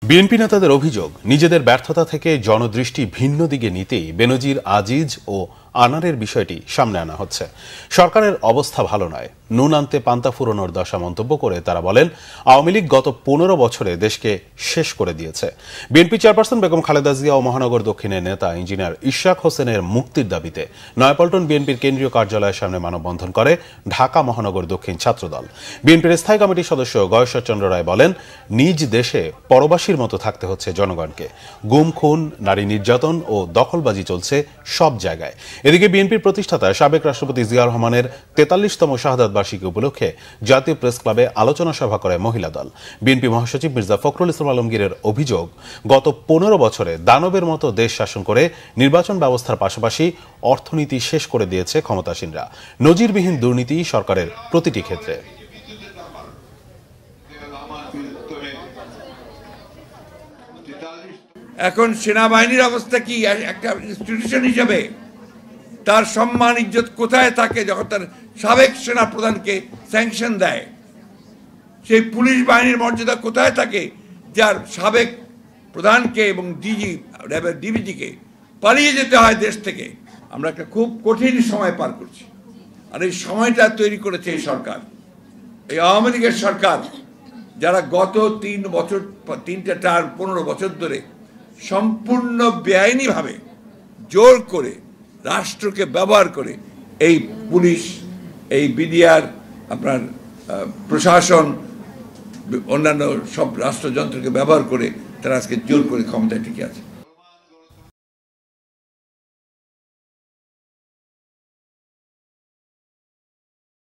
BNP নেতাদের অভিযোগ, নিজেদের ব্যর্থতা থেকে জনদৃষ্টি ভিন্ন দিকে নিতেই বেনজির আজিজ ও আনারের বিষয়টি সামনে আনা হচ্ছে। সরকারের অবস্থা ভালো নয়, নুন আনতে পান্তা ফুরোনোর দশা মন্তব্য করে তারা বলেন, আওয়ামী লীগ গত ১৫ বছরে দেশকে শেষ করে দিয়েছে। বিএনপি চেয়ারপারসন বেগম খালেদা জিয়া ও মহানগর দক্ষিণের নেতা ইঞ্জিনিয়ার ইশরাক হোসেনের মুক্তির দাবিতে নয়াপল্টন বিএনপির কেন্দ্রীয় কার্যালয়ের সামনে মানববন্ধন করে ঢাকা মহানগর দক্ষিণ ছাত্রদল। বিএনপির স্থায়ী কমিটির সদস্য গয়েশ্বর চন্দ্র রায় বলেন, নিজ দেশে পরবাসীর মতো থাকতে হচ্ছে জনগণকে। গুম, খুন, নারী নির্যাতন ও দখলবাজি চলছে সব জায়গায়। এদিকে বিএনপির প্রতিষ্ঠাতা সাবেক রাষ্ট্রপতি জিয়া রহমানের ৪৩তম শাহাদাত বার্ষিকী উপলক্ষে জাতীয় প্রেস ক্লাবে আলোচনা সভা করে মহিলা দল। বিএনপি মহাসচিব মির্জা ফখরুল ইসলাম আলমগীরের অভিযোগ, গত ১৫ বছরে দানবের মতো দেশ শাসন করে নির্বাচন ব্যবস্থার পাশাপাশি অর্থনীতি শেষ করে দিয়েছে ক্ষমতাসীনরা। নজিরবিহীন দুর্নীতি সরকারের প্রতিটি ক্ষেত্রে। এখন সেনাবাহিনীর অবস্থা কি? একটা ইনস্টিটিউশন হিসেবে তার সম্মান ইজ্জত কোথায় থাকে যখন তার সাবেক সেনা প্রধানকে স্যাংশন দেয়? সেই পুলিশ বাহিনীর মর্যাদা কোথায় থাকে যার সাবেক প্রধানকে এবং ডিবিজিকে পালিয়ে যেতে হয় দেশ থেকে? আমরা একটা খুব কঠিন সময় পার করছি, আর এই সময়টা তৈরি করেছে এই সরকার, এই আওয়ামী লীগের সরকার, যারা গত 3 টার্ম 15 বছর ধরে সম্পূর্ণ বেআইনিভাবে জোর করে রাষ্ট্রকে ব্যবহার করে এই পুলিশ, এই বিডিআর, আপনার প্রশাসন, অন্যান্য সব রাষ্ট্রযন্ত্রকে ব্যবহার করে তারা আজকে জোর করে ক্ষমতায় টিকে আছে।